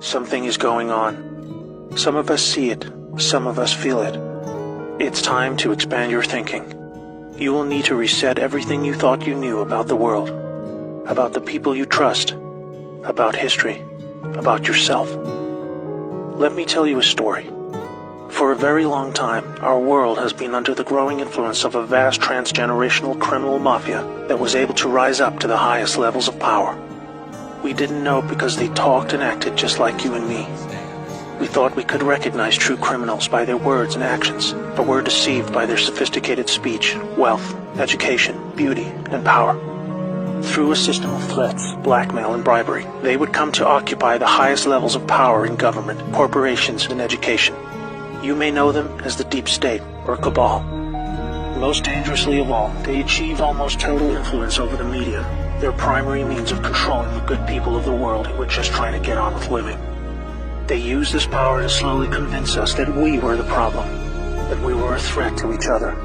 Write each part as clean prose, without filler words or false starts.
Something is going on. Some of us see it, some of us feel it. It's time to expand your thinking. You will need to reset everything you thought you knew about the world, about the people you trust, about history, about yourself. Let me tell you a story. For a very long time, our world has been under the growing influence of a vast transgenerational criminal mafia that was able to rise up to the highest levels of power. We didn't know because they talked and acted just like you and me. We thought we could recognize true criminals by their words and actions, but were deceived by their sophisticated speech, wealth, education, beauty, and power. Through a system of threats, blackmail, and bribery, they would come to occupy the highest levels of power in government, corporations, and education. You may know them as the Deep State or Cabal. Most dangerously of all, they achieve almost total influence over the media, their primary means of controlling the good people of the world who were just trying to get on with living. They used this power to slowly convince us that we were the problem, that we were a threat to each other.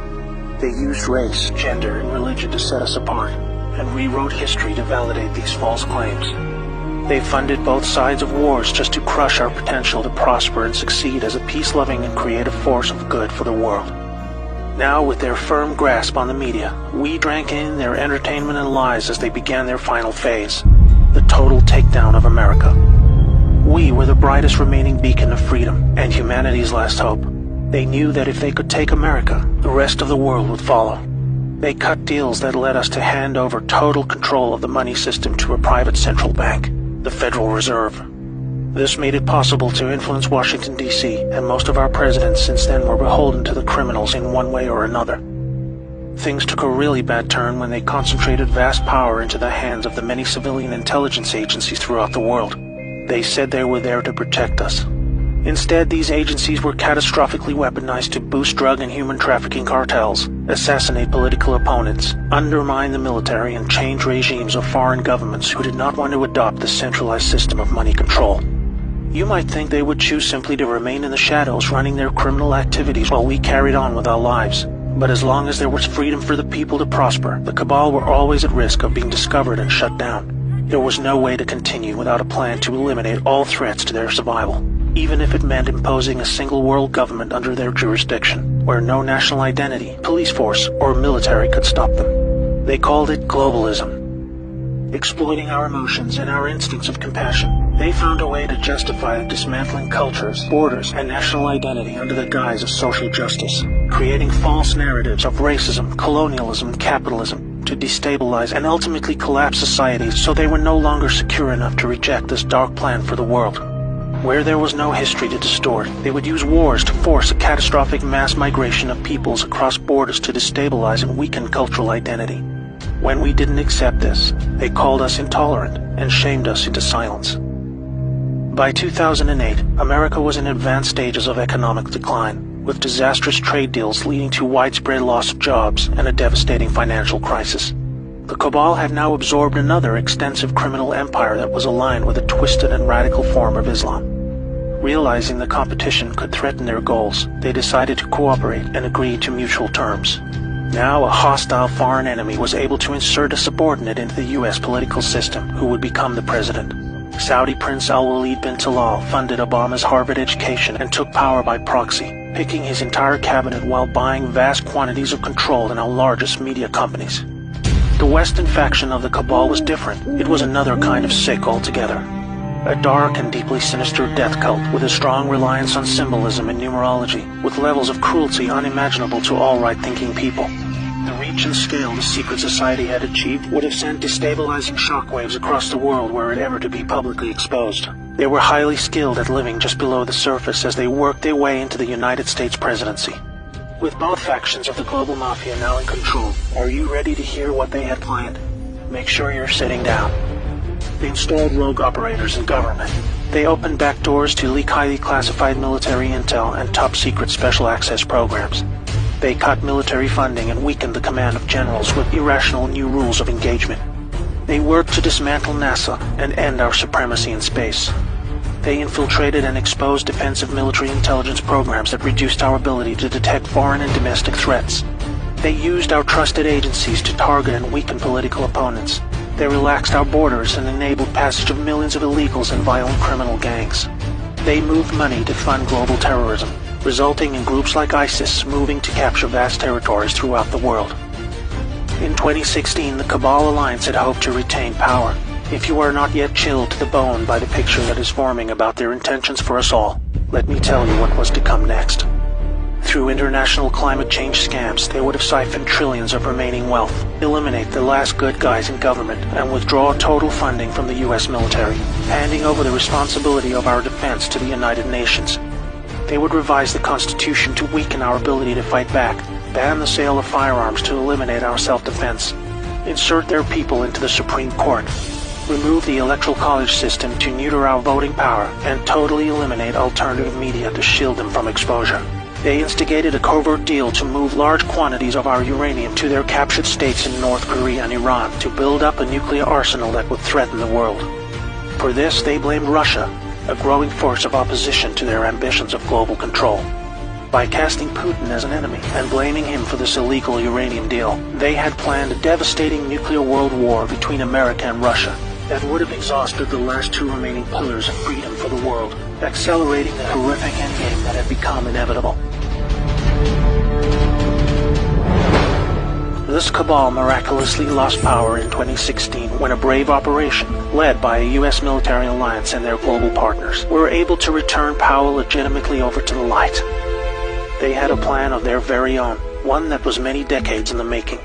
They used race, gender, and religion to set us apart, and rewrote history to validate these false claims. They funded both sides of wars just to crush our potential to prosper and succeed as a peace-loving and creative force of good for the world. Now, with their firm grasp on the media, we drank in their entertainment and lies as they began their final phase, the total takedown of America. We were the brightest remaining beacon of freedom and humanity's last hope. They knew that if they could take America, the rest of the world would follow. They cut deals that led us to hand over total control of the money system to a private central bank, the Federal Reserve. This made it possible to influence Washington, D.C., and most of our presidents since then were beholden to the criminals in one way or another. Things took a really bad turn when they concentrated vast power into the hands of the many civilian intelligence agencies throughout the world. They said they were there to protect us. Instead, these agencies were catastrophically weaponized to boost drug and human trafficking cartels, assassinate political opponents, undermine the military, and change regimes of foreign governments who did not want to adopt the centralized system of money control. You might think they would choose simply to remain in the shadows running their criminal activities while we carried on with our lives. But as long as there was freedom for the people to prosper, the Cabal were always at risk of being discovered and shut down. There was no way to continue without a plan to eliminate all threats to their survival, even if it meant imposing a single world government under their jurisdiction, where no national identity, police force, or military could stop them. They called it globalism. Exploiting our emotions and our instincts of compassion, they found a way to justify dismantling cultures, borders, and national identity under the guise of social justice, creating false narratives of racism, colonialism, and capitalism to destabilize and ultimately collapse societies so they were no longer secure enough to reject this dark plan for the world. Where there was no history to distort, they would use wars to force a catastrophic mass migration of peoples across borders to destabilize and weaken cultural identity. When we didn't accept this, they called us intolerant and shamed us into silence. By 2008, America was in advanced stages of economic decline, with disastrous trade deals leading to widespread loss of jobs and a devastating financial crisis. The Cabal had now absorbed another extensive criminal empire that was aligned with a twisted and radical form of Islam. Realizing the competition could threaten their goals, they decided to cooperate and agree to mutual terms. Now, a hostile foreign enemy was able to insert a subordinate into the U.S. political system who would become the president. Saudi Prince Al-Walid bin Talal funded Obama's Harvard education and took power by proxy, picking his entire cabinet while buying vast quantities of control in our largest media companies. The Western faction of the Cabal was different. It was another kind of sick altogether. A dark and deeply sinister death cult with a strong reliance on symbolism and numerology, with levels of cruelty unimaginable to all right-thinking people. The reach and scale the secret society had achieved would have sent destabilizing shockwaves across the world were it ever to be publicly exposed. They were highly skilled at living just below the surface as they worked their way into the United States presidency. With both factions of the global mafia now in control, are you ready to hear what they had planned? Make sure you're sitting down. They installed rogue operators in government. They opened back doors to leak highly classified military intel and top-secret special access programs. They cut military funding and weakened the command of generals with irrational new rules of engagement. They worked to dismantle NASA and end our supremacy in space. They infiltrated and exposed defensive military intelligence programs that reduced our ability to detect foreign and domestic threats. They used our trusted agencies to target and weaken political opponents. They relaxed our borders and enabled passage of millions of illegals and violent criminal gangs. They moved money to fund global terrorism, resulting in groups like ISIS moving to capture vast territories throughout the world. In 2016, the Cabal Alliance had hoped to retain power. If you are not yet chilled to the bone by the picture that is forming about their intentions for us all, let me tell you what was to come next. Through international climate change scams, they would have siphoned trillions of remaining wealth, eliminate the last good guys in government, and withdraw total funding from the US military, handing over the responsibility of our defense to the United Nations. They would revise the Constitution to weaken our ability to fight back, ban the sale of firearms to eliminate our self-defense, insert their people into the Supreme Court, remove the Electoral College system to neuter our voting power, and totally eliminate alternative media to shield them from exposure. They instigated a covert deal to move large quantities of our uranium to their captured states in North Korea and Iran to build up a nuclear arsenal that would threaten the world. For this, they blamed Russia, a growing force of opposition to their ambitions of global control. By casting Putin as an enemy and blaming him for this illegal uranium deal, they had planned a devastating nuclear world war between America and Russia that would have exhausted the last two remaining pillars of freedom for the world, accelerating the horrific endgame that had become inevitable. This cabal miraculously lost power in 2016 when a brave operation, led by a US military alliance and their global partners, were able to return power legitimately over to the light. They had a plan of their very own, one that was many decades in the making.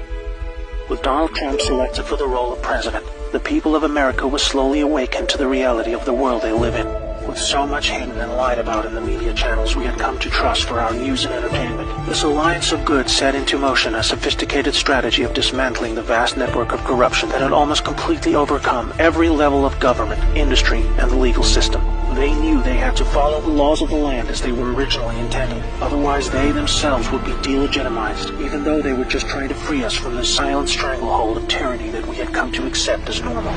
With Donald Trump selected for the role of president, the people of America was slowly awakened to the reality of the world they live in. With so much hidden and lied about in the media channels we had come to trust for our news and entertainment, this alliance of good set into motion a sophisticated strategy of dismantling the vast network of corruption that had almost completely overcome every level of government, industry, and the legal system. They knew they had to follow the laws of the land as they were originally intended. Otherwise, they themselves would be delegitimized, even though they were just trying to free us from the silent stranglehold of tyranny that we had come to accept as normal.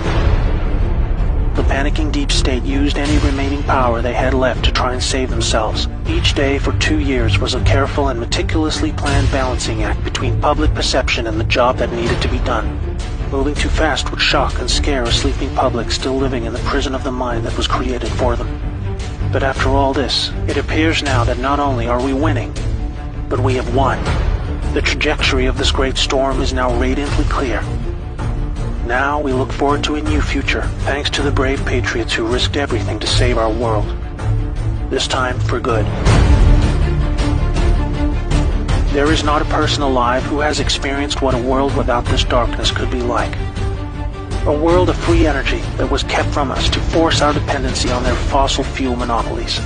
The panicking deep state used any remaining power they had left to try and save themselves. Each day for 2 years was a careful and meticulously planned balancing act between public perception and the job that needed to be done. Moving too fast would shock and scare a sleeping public still living in the prison of the mind that was created for them. But after all this, it appears now that not only are we winning, but we have won. The trajectory of this great storm is now radiantly clear. Now we look forward to a new future, thanks to the brave patriots who risked everything to save our world. This time for good. There is not a person alive who has experienced what a world without this darkness could be like. A world of free energy that was kept from us to force our dependency on their fossil fuel monopolies.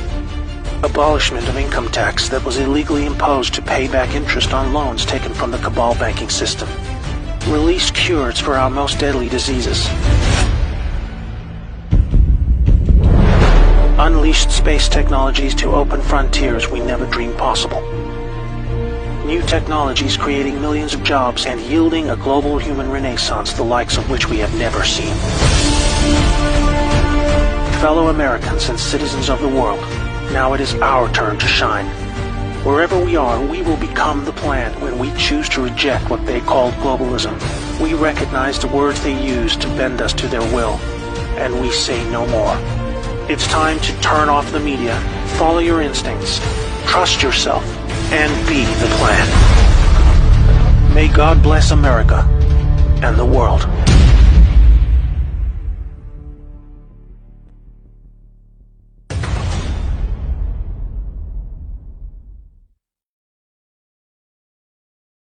Abolishment of income tax that was illegally imposed to pay back interest on loans taken from the cabal banking system. Released cures for our most deadly diseases. Unleashed space technologies to open frontiers we never dreamed possible. New technologies creating millions of jobs and yielding a global human renaissance the likes of which we have never seen. Fellow Americans and citizens of the world, now it is our turn to shine. Wherever we are, we will become the plan when we choose to reject what they called globalism. We recognize the words they use to bend us to their will, and we say no more. It's time to turn off the media, follow your instincts, trust yourself, and be the plan. May God bless America and the world.